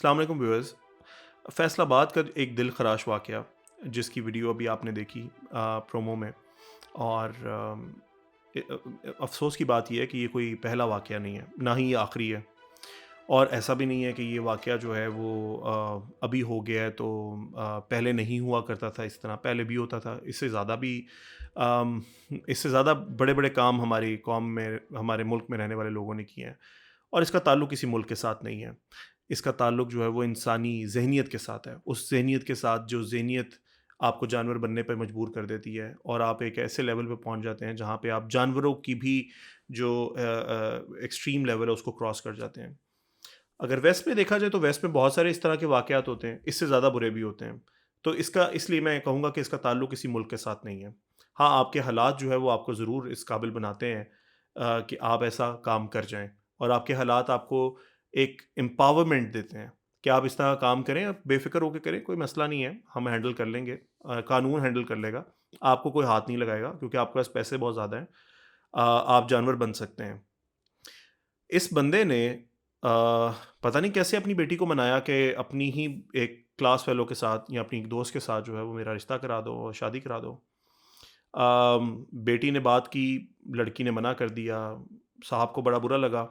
السلام علیکم ویورز. فیصل آباد کا ایک دل خراش واقعہ جس کی ویڈیو ابھی آپ نے دیکھی پرومو میں. اور افسوس کی بات یہ ہے کہ یہ کوئی پہلا واقعہ نہیں ہے، نہ ہی یہ آخری ہے. اور ایسا بھی نہیں ہے کہ یہ واقعہ جو ہے وہ ابھی ہو گیا ہے تو پہلے نہیں ہوا کرتا تھا. اس طرح پہلے بھی ہوتا تھا. آم، اس سے زیادہ بڑے بڑے کام ہماری قوم میں، ہمارے ملک میں رہنے والے لوگوں نے کیے ہیں. اور اس کا تعلق کسی ملک کے ساتھ نہیں ہے. اس کا تعلق جو ہے وہ انسانی ذہنیت کے ساتھ ہے. اس ذہنیت کے ساتھ جو ذہنیت آپ کو جانور بننے پہ مجبور کر دیتی ہے، اور آپ ایک ایسے لیول پہ پہنچ جاتے ہیں جہاں پہ آپ جانوروں کی بھی جو ایکسٹریم لیول ہے اس کو کراس کر جاتے ہیں. اگر ویسٹ میں دیکھا جائے تو ویسٹ میں بہت سارے اس طرح کے واقعات ہوتے ہیں، اس سے زیادہ برے بھی ہوتے ہیں. تو اس لیے میں کہوں گا کہ اس کا تعلق کسی ملک کے ساتھ نہیں ہے. ہاں، آپ کے حالات جو ہے وہ آپ کو ضرور اس قابل بناتے ہیں کہ آپ ایسا کام کر جائیں. اور آپ کے حالات آپ کو ایک امپاورمنٹ دیتے ہیں کہ آپ اس طرح کام کریں، آپ بے فکر ہو کے کریں، کوئی مسئلہ نہیں ہے، ہم ہینڈل کر لیں گے. قانون ہینڈل کر لے گا، آپ کو کوئی ہاتھ نہیں لگائے گا کیونکہ آپ کے پاس پیسے بہت زیادہ ہیں. آپ جانور بن سکتے ہیں. اس بندے نے پتہ نہیں کیسے اپنی بیٹی کو منایا کہ اپنی ہی ایک کلاس فیلو کے ساتھ یا اپنی ایک دوست کے ساتھ جو ہے وہ میرا رشتہ کرا دو اور شادی کرا دو. بیٹی نے بات کی، لڑکی نے منع کر دیا. صاحب کو بڑا برا لگا.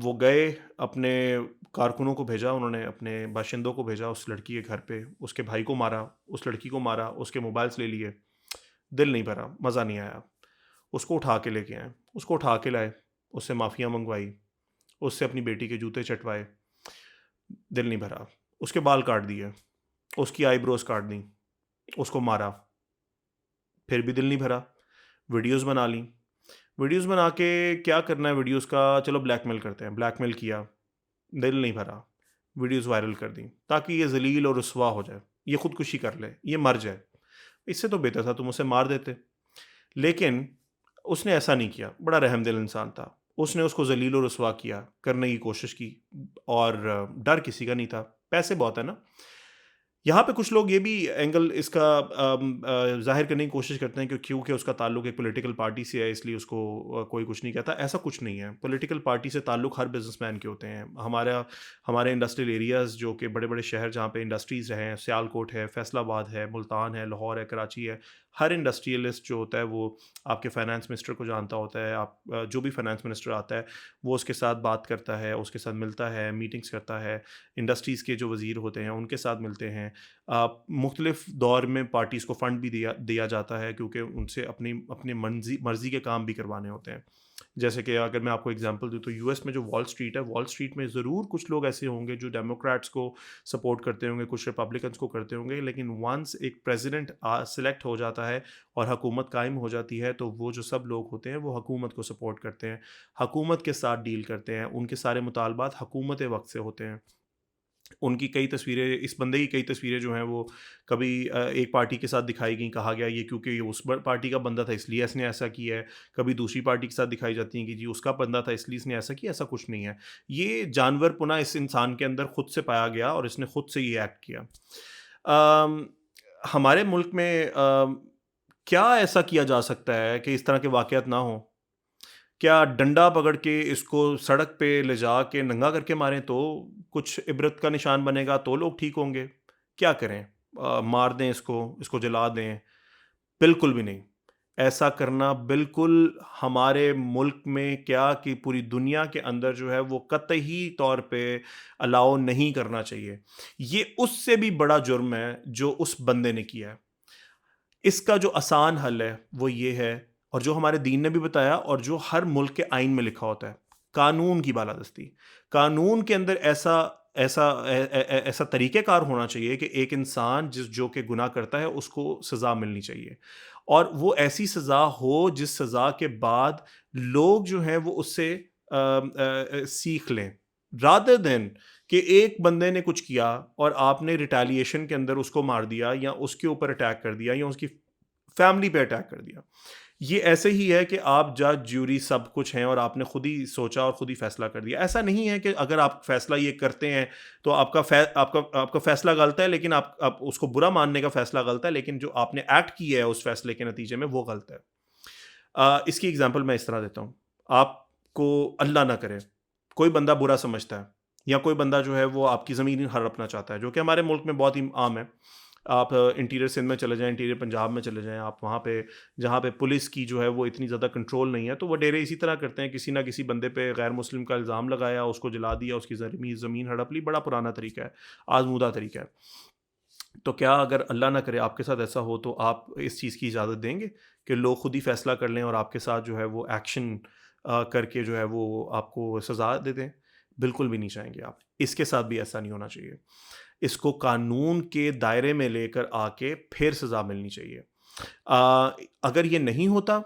وہ گئے، اپنے کارکنوں کو بھیجا، انہوں نے اپنے باشندوں کو بھیجا اس لڑکی کے گھر پہ. اس کے بھائی کو مارا، اس لڑکی کو مارا، اس کے موبائلز لے لیے. دل نہیں بھرا، مزہ نہیں آیا. اس کو اٹھا کے لے کے آئے، اس کو اٹھا کے لائے، اس سے معافیاں منگوائی، اس سے اپنی بیٹی کے جوتے چٹوائے. دل نہیں بھرا. اس کے بال کاٹ دیے، اس کی آئی بروز کاٹ دیں، اس کو مارا. پھر بھی دل نہیں بھرا. ویڈیوز بنا لیں. ویڈیوز بنا کے کیا کرنا ہے ویڈیوز کا، چلو بلیک میل کرتے ہیں. بلیک میل کیا، دل نہیں بھرا. ویڈیوز وائرل کر دیں تاکہ یہ ذلیل اور رسوا ہو جائے، یہ خودکشی کر لے، یہ مر جائے. اس سے تو بہتر تھا تم اسے مار دیتے. لیکن اس نے ایسا نہیں کیا. بڑا رحم دل انسان تھا. اس نے اس کو ذلیل و رسوا کیا، کرنے کی کوشش کی. اور ڈر کسی کا نہیں تھا. پیسے بہت ہے نا. یہاں پہ کچھ لوگ یہ بھی اینگل اس کا ظاہر کرنے کی کوشش کرتے ہیں کہ کیونکہ اس کا تعلق ایک پولیٹیکل پارٹی سے ہے اس لیے اس کو کوئی کچھ نہیں کہتا. ایسا کچھ نہیں ہے. پولیٹیکل پارٹی سے تعلق ہر بزنس مین کے ہوتے ہیں. ہمارے انڈسٹریل ایریاز جو کہ بڑے بڑے شہر جہاں پہ انڈسٹریز ہیں، سیالکوٹ ہے، فیصل آباد ہے، ملتان ہے، لاہور ہے، کراچی ہے. ہر انڈسٹریلسٹ جو ہوتا ہے وہ آپ کے فائنانس منسٹر کو جانتا ہوتا ہے. آپ جو بھی فائنانس منسٹر آتا ہے وہ اس کے ساتھ بات کرتا ہے، اس کے ساتھ ملتا ہے، میٹنگز کرتا ہے. انڈسٹریز کے جو وزیر ہوتے ہیں ان کے ساتھ ملتے ہیں. مختلف دور میں پارٹیز کو فنڈ بھی دیا جاتا ہے کیونکہ ان سے اپنی مرضی کے کام بھی کروانے ہوتے ہیں. جیسے کہ اگر میں آپ کو اگزامپل دوں تو یو ایس میں جو وال اسٹریٹ ہے، وال اسٹریٹ میں ضرور کچھ لوگ ایسے ہوں گے جو ڈیموکریٹس کو سپورٹ کرتے ہوں گے، کچھ ریپبلکنس کو کرتے ہوں گے. لیکن ونس ایک پریزیڈنٹ سلیکٹ ہو جاتا ہے اور حکومت قائم ہو جاتی ہے تو وہ جو سب لوگ ہوتے ہیں وہ حکومت کو سپورٹ کرتے ہیں، حکومت کے ساتھ ڈیل کرتے ہیں. ان کے سارے مطالبات حکومت وقت سے ہوتے ہیں. ان کی کئی تصویریں، اس بندے کی کئی تصویریں جو ہیں وہ کبھی ایک پارٹی کے ساتھ دکھائی گئیں، کہا گیا یہ کیونکہ یہ اس پارٹی کا بندہ تھا اس لیے اس نے ایسا کیا ہے. کبھی دوسری پارٹی کے ساتھ دکھائی جاتی ہیں کہ جی اس کا بندہ تھا اس لیے اس نے ایسا کیا. ایسا کچھ نہیں ہے. یہ جانور پنا اس انسان کے اندر خود سے پایا گیا اور اس نے خود سے یہ ایکٹ کیا. ہمارے ملک میں کیا ایسا کیا جا سکتا ہے کہ اس طرح کے واقعات نہ ہوں؟ کیا ڈنڈا پکڑ کے اس کو سڑک پہ لے جا کے ننگا کر کے ماریں تو کچھ عبرت کا نشان بنے گا، تو لوگ ٹھیک ہوں گے؟ کیا کریں؟ مار دیں اس کو جلا دیں؟ بالکل بھی نہیں. ایسا کرنا بالکل ہمارے ملک میں کیا کہ پوری دنیا کے اندر جو ہے وہ قطعی طور پہ الاؤ نہیں کرنا چاہیے. یہ اس سے بھی بڑا جرم ہے جو اس بندے نے کیا ہے. اس کا جو آسان حل ہے وہ یہ ہے، اور جو ہمارے دین نے بھی بتایا اور جو ہر ملک کے آئین میں لکھا ہوتا ہے، قانون کی بالادستی. قانون کے اندر ایسا طریقہ کار ہونا چاہیے کہ ایک انسان جو کہ گناہ کرتا ہے اس کو سزا ملنی چاہیے، اور وہ ایسی سزا ہو جس سزا کے بعد لوگ جو ہیں وہ اس سے سیکھ لیں، rather than کہ ایک بندے نے کچھ کیا اور آپ نے ریٹیلیشن کے اندر اس کو مار دیا یا اس کے اوپر اٹیک کر دیا یا اس کی فیملی پہ اٹیک کر دیا. یہ ایسے ہی ہے کہ آپ جج جوری سب کچھ ہیں اور آپ نے خود ہی سوچا اور خود ہی فیصلہ کر دیا. ایسا نہیں ہے کہ اگر آپ فیصلہ یہ کرتے ہیں تو آپ کا فیصلہ غلط ہے، لیکن آپ اس کو برا ماننے کا فیصلہ غلط ہے، لیکن جو آپ نے ایکٹ کیا ہے اس فیصلے کے نتیجے میں وہ غلط ہے. اس کی اگزامپل میں اس طرح دیتا ہوں. آپ کو اللہ نہ کرے کوئی بندہ برا سمجھتا ہے یا کوئی بندہ جو ہے وہ آپ کی زمین ہڑپنا چاہتا ہے، جو کہ ہمارے ملک میں بہت ہی عام ہے۔ آپ انٹیریئر سندھ میں چلے جائیں، انٹیریئر پنجاب میں چلے جائیں، آپ وہاں پہ جہاں پہ پولیس کی جو ہے وہ اتنی زیادہ کنٹرول نہیں ہے، تو وہ ڈیرے اسی طرح کرتے ہیں، کسی نہ کسی بندے پہ غیر مسلم کا الزام لگایا، اس کو جلا دیا، اس کی زمین ہڑپ لی، بڑا پرانا طریقہ ہے، آزمودہ طریقہ ہے۔ تو کیا اگر اللہ نہ کرے آپ کے ساتھ ایسا ہو، تو آپ اس چیز کی اجازت دیں گے کہ لوگ خود ہی فیصلہ کر لیں اور آپ کے ساتھ جو ہے وہ ایکشن کر کے جو ہے وہ آپ کو سزا دے دیں؟ بالکل بھی نہیں چاہیں گے آپ۔ اس کے ساتھ بھی ایسا نہیں ہونا چاہیے۔ اس کو قانون کے دائرے میں لے کر آ کے پھر سزا ملنی چاہیے۔ آ، اگر یہ نہیں ہوتا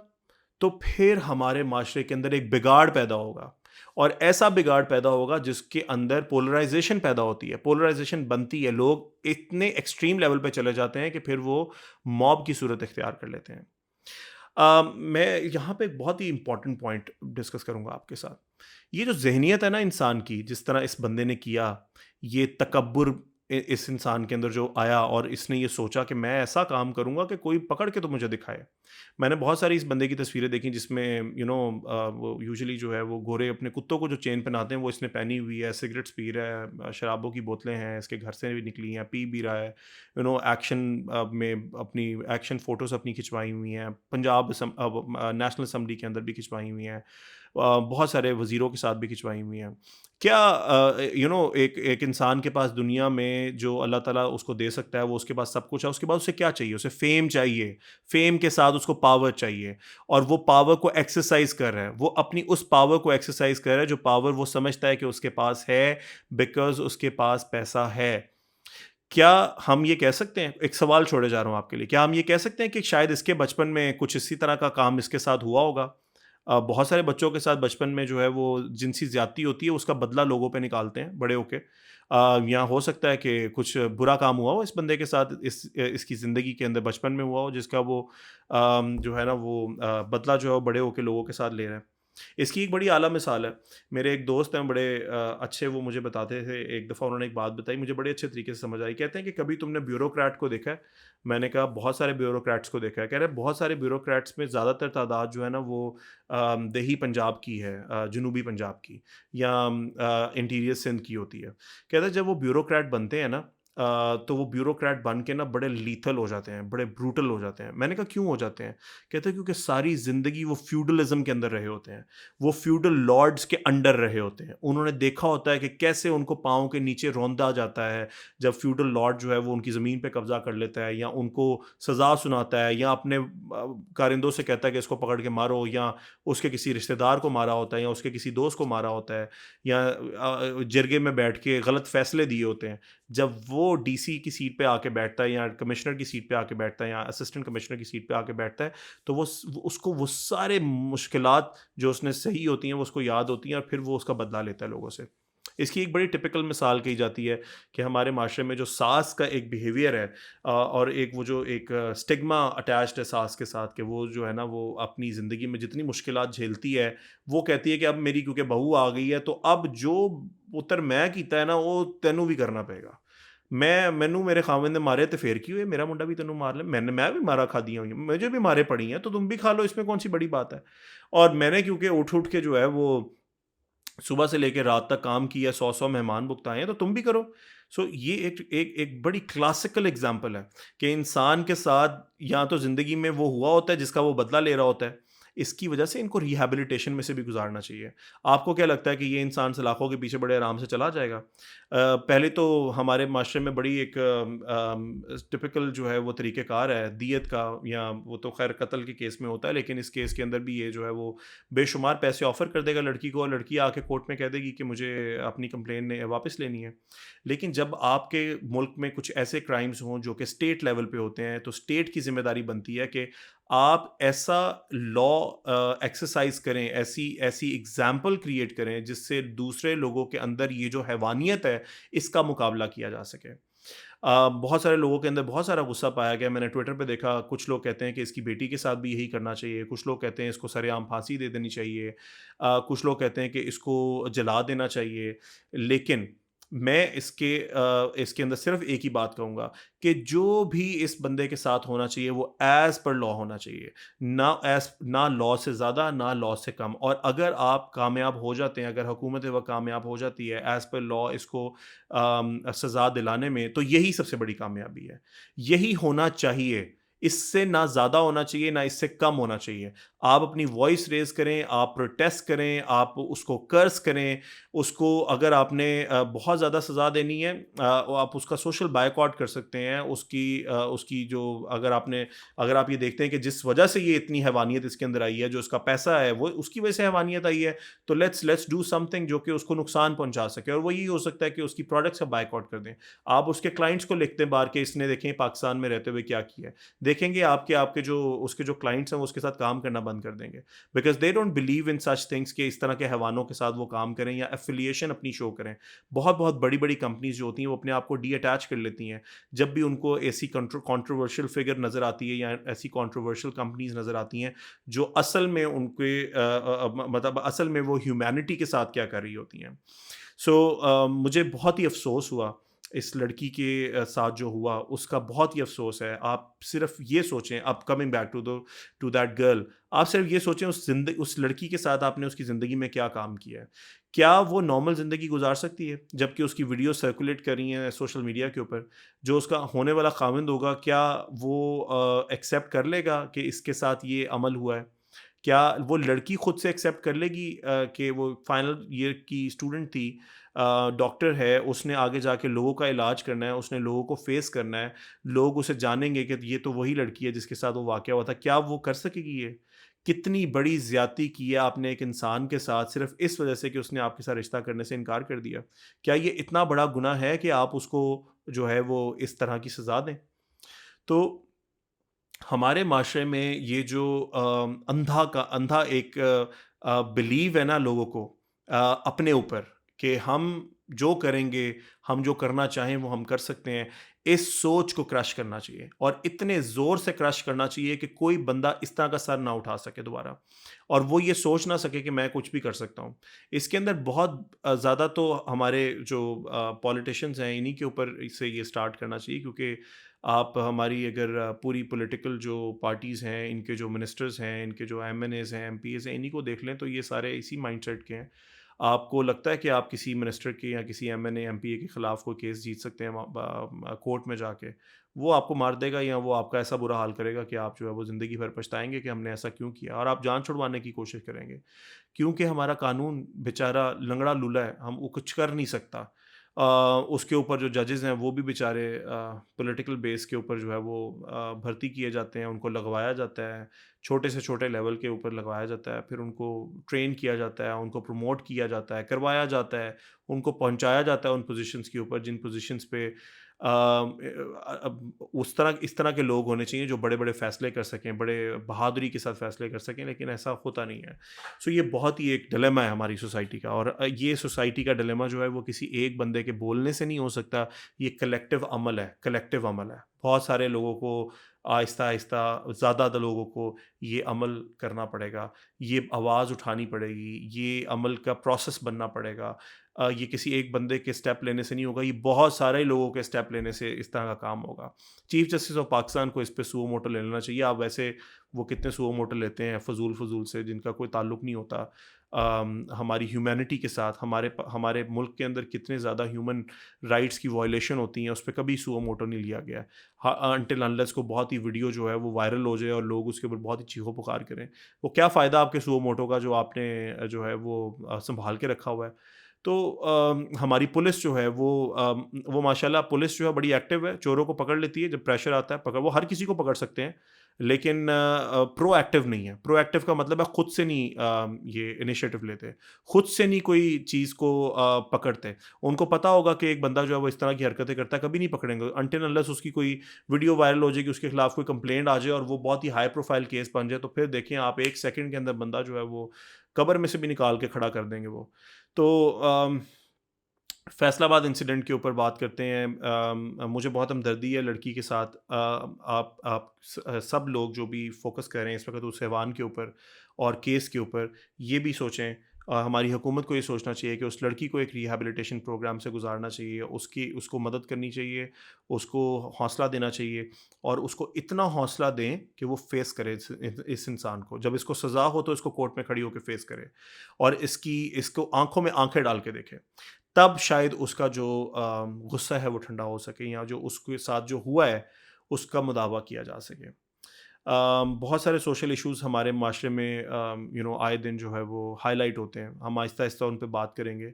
تو پھر ہمارے معاشرے کے اندر ایک بگاڑ پیدا ہوگا، اور ایسا بگاڑ پیدا ہوگا جس کے اندر پولرائزیشن پیدا ہوتی ہے، پولرائزیشن بنتی ہے، لوگ اتنے ایکسٹریم لیول پہ چلے جاتے ہیں کہ پھر وہ موب کی صورت اختیار کر لیتے ہیں۔ میں یہاں پہ ایک بہت ہی امپورٹنٹ پوائنٹ ڈسکس کروں گا آپ کے ساتھ۔ یہ جو ذہنیت ہے نا انسان کی، جس طرح اس بندے نے کیا، یہ تکبر اس انسان کے اندر جو آیا، اور اس نے یہ سوچا کہ میں ایسا کام کروں گا کہ کوئی پکڑ کے تو مجھے دکھائے۔ میں نے بہت ساری اس بندے کی تصویریں دیکھی جس میں وہ یوزلی جو ہے وہ گورے اپنے کتوں کو جو چین پہناتے ہیں وہ اس نے پہنی ہوئی ہے، سگریٹس پی رہا ہے، شرابوں کی بوتلیں ہیں اس کے گھر سے بھی نکلی ہیں، پی بھی رہا ہے، ایکشن میں اپنی ایکشن فوٹوز اپنی کھنچوائی ہوئی ہیں، پنجاب نیشنل اسمبلی کے اندر بھی کھنچوائی ہوئی ہیں، بہت سارے وزیروں کے ساتھ بھی کھنچوائی ہوئی ہیں۔ کیا ایک انسان کے پاس دنیا میں جو اللہ تعالیٰ اس کو دے سکتا ہے، وہ اس کے پاس سب کچھ ہے، اس کے بعد اسے کیا چاہیے؟ اسے فیم چاہیے، فیم کے ساتھ اس کو پاور چاہیے، اور وہ پاور کو ایکسرسائز کر رہا ہے، وہ اپنی اس پاور کو ایکسرسائز کر رہا ہے جو پاور وہ سمجھتا ہے کہ اس کے پاس ہے، بیکاز اس کے پاس پیسہ ہے۔ کیا ہم یہ کہہ سکتے ہیں، ایک سوال چھوڑے جا رہا ہوں آپ کے لیے، کیا ہم یہ کہہ سکتے ہیں کہ شاید اس کے بچپن میں کچھ اسی طرح کا کام اس کے ساتھ ہوا ہوگا؟ بہت سارے بچوں کے ساتھ بچپن میں جو ہے وہ جنسی زیادتی ہوتی ہے، اس کا بدلہ لوگوں پہ نکالتے ہیں بڑے ہو کے۔ یا ہو سکتا ہے کہ کچھ برا کام ہوا ہو اس بندے کے ساتھ، اس کی زندگی کے اندر بچپن میں ہوا ہو، جس کا وہ جو ہے نا وہ بدلہ جو ہے وہ بڑے ہو کے لوگوں کے ساتھ لے رہے ہیں۔ اس کی ایک بڑی اعلیٰ مثال ہے، میرے ایک دوست ہیں بڑے اچھے، وہ مجھے بتاتے تھے، ایک دفعہ انہوں نے ایک بات بتائی، مجھے بڑے اچھے طریقے سے سمجھ آئی۔ کہتے ہیں کہ کبھی تم نے بیوروکریٹ کو دیکھا ہے؟ میں نے کہا بہت سارے بیوروکریٹس کو دیکھا ہے۔ کہہ رہے بہت سارے بیوروکریٹس میں زیادہ تر تعداد جو ہے نا وہ دیہی پنجاب کی ہے، جنوبی پنجاب کی، یا انٹیریئر سندھ کی ہوتی ہے۔ کہتے ہیں جب وہ بیوروکریٹ بنتے ہیں نا، تو وہ بیوروکریٹ بن کے نا بڑے لیتھل ہو جاتے ہیں، بڑے بروٹل ہو جاتے ہیں۔ میں نے کہا کیوں ہو جاتے ہیں؟ کہتے ہیں کیونکہ ساری زندگی وہ فیوڈلزم کے اندر رہے ہوتے ہیں، وہ فیوڈل لارڈز کے انڈر رہے ہوتے ہیں۔ انہوں نے دیکھا ہوتا ہے کہ کیسے ان کو پاؤں کے نیچے روندا جاتا ہے جب فیوڈل لارڈ جو ہے وہ ان کی زمین پہ قبضہ کر لیتا ہے، یا ان کو سزا سناتا ہے، یا اپنے کارندوں سے کہتا ہے کہ اس کو پکڑ کے مارو، یا اس کے کسی رشتہ دار کو مارا ہوتا ہے، یا اس کے کسی دوست کو مارا ہوتا ہے، یا جرگے میں بیٹھ کے غلط فیصلے دیے ہوتے ہیں۔ جب وہ ڈی سی کی سیٹ پہ آ کے بیٹھتا ہے، یا کمشنر کی سیٹ پہ آ کے بیٹھتا ہے، یا اسسٹنٹ کمشنر کی سیٹ پہ آ کے بیٹھتا ہے، تو اس کو وہ سارے مشکلات جو اس نے صحیح ہوتی ہیں وہ اس کو یاد ہوتی ہیں، اور پھر وہ اس کا بدلہ لیتا ہے لوگوں سے۔ اس کی ایک بڑی ٹپیکل مثال کہی جاتی ہے کہ ہمارے معاشرے میں جو ساس کا ایک بیہیویئر ہے، اور ایک وہ جو ایک اسٹگما اٹیچڈ ہے ساس کے ساتھ، کہ وہ جو ہے نا وہ اپنی زندگی میں جتنی مشکلات جھیلتی ہے، وہ کہتی ہے کہ اب میری کیونکہ بہو آ گئی ہے تو اب جو پتر میں کیتا ہے نا وہ تینوں بھی کرنا پائے گا۔ مینوں میرے خاوند نے مارے تے پھر کی ہوئے، میرا منڈا بھی تینوں مار لے، میں بھی مارا کھا دیا ہوئی ہوں، مجھے بھی مارے پڑی ہیں، تو تم بھی کھا لو، اس میں کون سی بڑی بات ہے؟ اور میں نے کیونکہ اٹھ کے جو ہے وہ صبح سے لے کے رات تک کام کیا، 100 مہمان بکتائے ہیں، تو تم بھی کرو۔ سو یہ ایک بڑی کلاسیکل اگزامپل ہے کہ انسان کے ساتھ یا تو زندگی میں وہ ہوا ہوتا ہے جس کا وہ بدلہ لے رہا ہوتا ہے، اس کی وجہ سے ان کو ریہیبلیٹیشن میں سے بھی گزارنا چاہیے۔ آپ کو کیا لگتا ہے کہ یہ انسان سلاخوں کے پیچھے بڑے آرام سے چلا جائے گا؟ پہلے تو ہمارے معاشرے میں بڑی ایک ٹپیکل جو ہے وہ طریقہ کار ہے دیت کا، یا وہ تو خیر قتل کے کیس میں ہوتا ہے، لیکن اس کیس کے اندر بھی یہ جو ہے وہ بے شمار پیسے آفر کر دے گا لڑکی کو، اور لڑکی آ کے کورٹ میں کہہ دے گی کہ مجھے اپنی کمپلین واپس لینی ہے۔ لیکن جب آپ کے ملک میں کچھ ایسے کرائمز ہوں جو کہ اسٹیٹ لیول پہ ہوتے ہیں، تو اسٹیٹ کی ذمہ داری بنتی ہے کہ آپ ایسا لا ایکسرسائز کریں، ایسی ایگزامپل کریٹ کریں جس سے دوسرے لوگوں کے اندر یہ جو حیوانیت ہے اس کا مقابلہ کیا جا سکے۔ بہت سارے لوگوں کے اندر بہت سارا غصہ پایا گیا، میں نے ٹویٹر پہ دیکھا، کچھ لوگ کہتے ہیں کہ اس کی بیٹی کے ساتھ بھی یہی کرنا چاہیے، کچھ لوگ کہتے ہیں اس کو سرے عام پھانسی دے دینی چاہیے، کچھ لوگ کہتے ہیں کہ اس کو جلا دینا چاہیے۔ لیکن میں اس کے اندر صرف ایک ہی بات کہوں گا کہ جو بھی اس بندے کے ساتھ ہونا چاہیے وہ ایز پر لا ہونا چاہیے، نہ لا سے زیادہ نہ لا سے کم، اور اگر آپ کامیاب ہو جاتے ہیں، اگر حکومت وہ کامیاب ہو جاتی ہے ایز پر لا اس کو سزا دلانے میں، تو یہی سب سے بڑی کامیابی ہے، یہی ہونا چاہیے، اس سے نہ زیادہ ہونا چاہیے نہ اس سے کم ہونا چاہیے۔ آپ اپنی وائس ریز کریں، آپ پروٹیسٹ کریں، آپ اس کو کرس کریں، اس کو اگر آپ نے بہت زیادہ سزا دینی ہے، آپ اس کا سوشل بائیکاٹ کر سکتے ہیں، اس کی جو اگر آپ یہ دیکھتے ہیں کہ جس وجہ سے یہ اتنی حیوانیت اس کے اندر آئی ہے، جو اس کا پیسہ ہے وہ اس کی وجہ سے حیوانیت آئی ہے، تو لیٹس ڈو سم تھنگ جو کہ اس کو نقصان پہنچا سکے، اور وہ یہی ہو سکتا ہے کہ اس کی پروڈکٹس کا بائیکاٹ کر دیں۔ آپ اس کے کلائنٹس کو لکھتے ہیں باہر کہ اس نے دیکھیں پاکستان میں رہتے ہوئے کیا کیا ہے، دیکھیں گے آپ کے جو اس کے جو کلائنٹس ہیں وہ اس کے ساتھ کام کرنا بند کر دیں گے، because they don't believe in such things کہ اس طرح کے حیوانوں کے ساتھ وہ کام کریں یا ایفیلیشن اپنی شو کریں۔ بہت بہت بڑی بڑی کمپنیز جو ہوتی ہیں وہ اپنے آپ کو ڈی اٹیچ کر لیتی ہیں جب بھی ان کو ایسی کنٹروورشل فگر نظر آتی ہے یا ایسی کنٹروورشل کمپنیز نظر آتی ہیں جو اصل میں ان کے مطلب اصل میں وہ ہیومینٹی کے ساتھ کیا کر رہی ہوتی ہیں۔ سو مجھے بہت ہی افسوس ہوا اس لڑکی کے ساتھ جو ہوا، اس کا بہت ہی افسوس ہے۔ آپ صرف یہ سوچیں، اب coming back to that girl, آپ صرف یہ سوچیں اس لڑکی کے ساتھ آپ نے اس کی زندگی میں کیا کام کیا ہے؟ کیا وہ نارمل زندگی گزار سکتی ہے جب کہ اس کی ویڈیو سرکولیٹ کر رہی ہیں سوشل میڈیا کے اوپر؟ جو اس کا ہونے والا خاوند ہوگا، کیا وہ ایکسیپٹ کر لے گا کہ اس کے ساتھ یہ عمل ہوا ہے؟ کیا وہ لڑکی خود سے ایکسیپٹ کر لے گی کہ وہ فائنل ایئر کی اسٹوڈنٹ تھی، ڈاکٹر ہے، اس نے آگے جا کے لوگوں کا علاج کرنا ہے، اس نے لوگوں کو فیس کرنا ہے، لوگ اسے جانیں گے کہ یہ تو وہی لڑکی ہے جس کے ساتھ وہ واقعہ ہوا تھا، کیا وہ کر سکے گی یہ؟ کتنی بڑی زیادتی کی ہے آپ نے ایک انسان کے ساتھ صرف اس وجہ سے کہ اس نے آپ کے ساتھ رشتہ کرنے سے انکار کر دیا؟ کیا یہ اتنا بڑا گناہ ہے کہ آپ اس کو جو ہے وہ اس طرح کی سزا دیں؟ تو ہمارے معاشرے میں یہ جو اندھا ایک بلیو ہے نا لوگوں کو اپنے اوپر کہ ہم جو کریں گے، ہم جو کرنا چاہیں وہ ہم کر سکتے ہیں، اس سوچ کو کرش کرنا چاہیے، اور اتنے زور سے کرش کرنا چاہیے کہ کوئی بندہ اس طرح کا سر نہ اٹھا سکے دوبارہ، اور وہ یہ سوچ نہ سکے کہ میں کچھ بھی کر سکتا ہوں۔ اس کے اندر بہت زیادہ تو ہمارے جو پولیٹیشینز ہیں انہی کے اوپر سے یہ سٹارٹ کرنا چاہیے، کیونکہ آپ ہماری اگر پوری پولیٹیکل جو پارٹیز ہیں، ان کے جو منسٹرز ہیں، ان کے جو ایم این ایز ہیں، ایم پی ایز ہیں، انہی کو دیکھ لیں تو یہ سارے اسی مائنڈ سیٹ کے ہیں۔ آپ کو لگتا ہے کہ آپ کسی منسٹر کے یا کسی M N A M P A کے خلاف کوئی کیس جیت سکتے ہیں کورٹ میں جا کے؟ وہ آپ کو مار دے گا یا وہ آپ کا ایسا برا حال کرے گا کہ آپ جو ہے وہ زندگی بھر پچھتائیں گے کہ ہم نے ایسا کیوں کیا، اور آپ جان چھڑوانے کی کوشش کریں گے، کیونکہ ہمارا قانون بیچارہ لنگڑا لولا ہے، ہم وہ کچھ کر نہیں سکتا۔ اس کے اوپر جو ججز ہیں وہ بھی بیچارے پولیٹیکل بیس کے اوپر جو ہے وہ بھرتی کیے جاتے ہیں، ان کو لگوایا جاتا ہے، چھوٹے سے چھوٹے لیول کے اوپر لگوایا جاتا ہے، پھر ان کو ٹرین کیا جاتا ہے، ان کو پروموٹ کیا جاتا ہے، کروایا جاتا ہے، ان کو پہنچایا جاتا ہے ان پوزیشنز کے اوپر جن پوزیشنز پہ اس طرح کے لوگ ہونے چاہیے جو بڑے بڑے فیصلے کر سکیں، بڑے بہادری کے ساتھ فیصلے کر سکیں، لیکن ایسا ہوتا نہیں ہے۔ سو یہ بہت ہی ایک ڈیلیما ہے ہماری سوسائٹی کا، اور یہ سوسائٹی کا ڈیلیما جو ہے وہ کسی ایک بندے کے بولنے سے نہیں ہو سکتا، یہ کلیکٹیو عمل ہے، بہت سارے لوگوں کو آہستہ آہستہ زیادہ لوگوں کو یہ عمل کرنا پڑے گا، یہ آواز اٹھانی پڑے گی، یہ عمل کا پروسیس بننا پڑے گا۔ یہ کسی ایک بندے کے سٹیپ لینے سے نہیں ہوگا، یہ بہت سارے لوگوں کے سٹیپ لینے سے اس طرح کا کام ہوگا۔ چیف جسٹس آف پاکستان کو اس پہ سو موٹو لے لینا چاہیے۔ آپ ویسے وہ کتنے سو موٹو لیتے ہیں فضول سے، جن کا کوئی تعلق نہیں ہوتا ہماری ہیومینٹی کے ساتھ۔ ہمارے ملک کے اندر کتنے زیادہ ہیومن رائٹس کی وائلیشن ہوتی ہیں، اس پہ کبھی سو موٹو نہیں لیا گیا انٹل انلیس کو بہت ہی ویڈیو جو ہے وہ وائرل ہو جائے اور لوگ اس کے اوپر بہت ہی چیخو پکار کریں۔ وہ کیا فائدہ آپ کے سو موٹو کا جو آپ نے جو ہے وہ سنبھال کے رکھا ہوا ہے؟ تو ہماری پولیس جو ہے وہ ماشاءاللہ پولیس جو ہے بڑی ایکٹیو ہے، چوروں کو پکڑ لیتی ہے جب پریشر آتا ہے، وہ ہر کسی کو پکڑ سکتے ہیں، لیکن پرو ایکٹیو نہیں ہے۔ پرو ایکٹیو کا مطلب ہے خود سے نہیں یہ انیشیٹو لیتے، خود سے نہیں کوئی چیز کو پکڑتے۔ ان کو پتا ہوگا کہ ایک بندہ جو ہے وہ اس طرح کی حرکتیں کرتا ہے، کبھی نہیں پکڑیں گے انٹل انلیس اس کی کوئی ویڈیو وائرل ہو جائے گی، اس کے خلاف کوئی کمپلینٹ آ جائے اور وہ بہت ہی ہائی پروفائل کیس بن جائے، تو پھر دیکھیں آپ ایک سیکنڈ کے اندر بندہ جو ہے وہ قبر میں سے بھی نکال کے کھڑا کر دیں گے وہ۔ تو فیصل آباد انسیڈنٹ کے اوپر بات کرتے ہیں۔ مجھے بہت ہمدردی ہے لڑکی کے ساتھ۔ آپ سب لوگ جو بھی فوکس کر رہے ہیں اس وقت اس حیوان کے اوپر اور کیس کے اوپر، یہ بھی سوچیں ہماری حکومت کو یہ سوچنا چاہیے کہ اس لڑکی کو ایک ریہیبلیٹیشن پروگرام سے گزارنا چاہیے، اس کو مدد کرنی چاہیے، اس کو حوصلہ دینا چاہیے، اور اس کو اتنا حوصلہ دیں کہ وہ فیس کرے اس انسان کو، جب اس کو سزا ہو تو اس کو کورٹ میں کھڑی ہو کے فیس کرے، اور اس کو آنکھوں میں آنکھیں ڈال کے دیکھے، تب شاید اس کا جو غصہ ہے وہ ٹھنڈا ہو سکے، یا جو اس کے ساتھ جو ہوا ہے اس کا مداوع کیا جا سکے۔ بہت سارے سوشل ایشوز ہمارے معاشرے میں آئے دن جو ہے وہ ہائی لائٹ ہوتے ہیں، ہم آہستہ آہستہ ان پہ بات کریں گے۔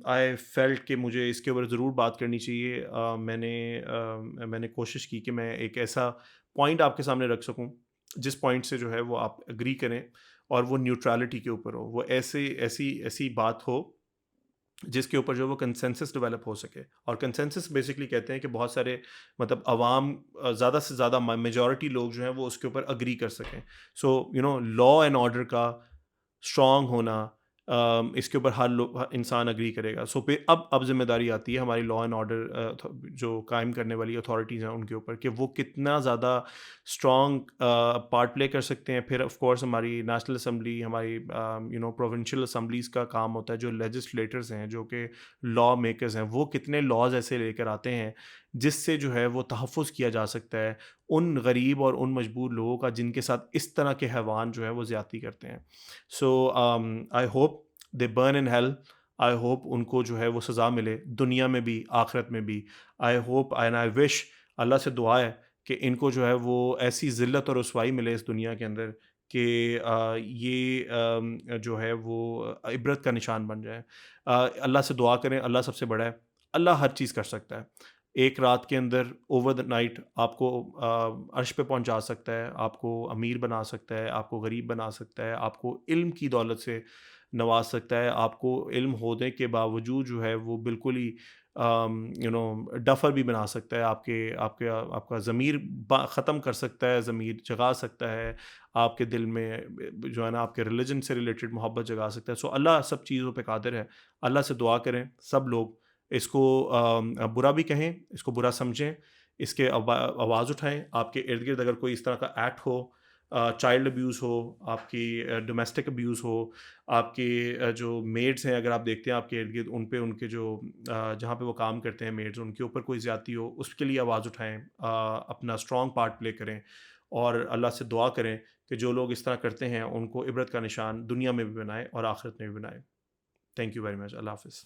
آئی فیلٹ کہ مجھے اس کے اوپر ضرور بات کرنی چاہیے۔ میں نے کوشش کی کہ میں ایک ایسا پوائنٹ آپ کے سامنے رکھ سکوں جس پوائنٹ سے جو ہے وہ آپ اگری کریں، اور وہ نیوٹرالٹی کے اوپر ہو، وہ ایسی بات ہو جس کے اوپر جو وہ کنسنسس ڈیولپ ہو سکے، اور کنسنسس بیسکلی کہتے ہیں کہ بہت سارے مطلب عوام، زیادہ سے زیادہ میجورٹی لوگ جو ہیں وہ اس کے اوپر اگری کر سکیں۔ سو لا اینڈ آرڈر کا اسٹرانگ ہونا، اس کے اوپر ہر انسان اگری کرے گا۔ سو پھر اب ذمہ داری آتی ہے ہماری لا اینڈ آرڈر جو قائم کرنے والی اتھارٹیز ہیں ان کے اوپر، کہ وہ کتنا زیادہ اسٹرانگ پارٹ پلے کر سکتے ہیں۔ پھر آف کورس ہماری نیشنل اسمبلی، ہماری پروونشل اسمبلیز کا کام ہوتا ہے، جو لیجسلیٹرز ہیں، جو کہ لا میکرز ہیں، وہ کتنے لاز ایسے لے کر آتے ہیں جس سے جو ہے وہ تحفظ کیا جا سکتا ہے ان غریب اور ان مجبور لوگوں کا جن کے ساتھ اس طرح کے حیوان جو ہے وہ زیادتی کرتے ہیں۔ So I hope they burn in hell, I hope ان کو جو ہے وہ سزا ملے، دنیا میں بھی آخرت میں بھی۔ آئی ہوپ اینڈ آئی وش، اللہ سے دعا ہے کہ ان کو جو ہے وہ ایسی ذلت اور رسوائی ملے اس دنیا کے اندر کہ یہ جو ہے وہ عبرت کا نشان بن جائے۔ اللہ سے دعا کریں، اللہ سب سے بڑا ہے، اللہ ہر چیز کر سکتا ہے۔ ایک رات کے اندر اوور دا نائٹ آپ کو عرش پہ پہنچا سکتا ہے، آپ کو امیر بنا سکتا ہے، آپ کو غریب بنا سکتا ہے، آپ کو علم کی دولت سے نواز سکتا ہے، آپ کو علم ہونے کے باوجود جو ہے وہ بالکل ہی ڈفر بھی بنا سکتا ہے، آپ کا ضمیر ختم کر سکتا ہے، ضمیر جگا سکتا ہے، آپ کے دل میں جو ہے نا آپ کے ریلیجن سے ریلیٹڈ محبت جگا سکتا ہے۔ سو اللہ سب چیزوں پہ قادر ہے۔ اللہ سے دعا کریں سب لوگ، اس کو برا بھی کہیں، اس کو برا سمجھیں، اس کے آواز اٹھائیں۔ آپ کے ارد گرد اگر کوئی اس طرح کا ایکٹ ہو، چائلڈ ابیوز ہو، آپ کی ڈومیسٹک ابیوز ہو، آپ کی جو میڈس ہیں، اگر آپ دیکھتے ہیں آپ کے ارد گرد ان پہ، ان کے جو جہاں پہ وہ کام کرتے ہیں میڈز، ان کے اوپر کوئی زیادتی ہو، اس کے لیے آواز اٹھائیں، اپنا اسٹرانگ پارٹ پلے کریں، اور اللہ سے دعا کریں کہ جو لوگ اس طرح کرتے ہیں ان کو عبرت کا نشان دنیا میں بھی بنائے اور آخرت میں بھی بنائے۔ Thank you very much. اللہ حافظ۔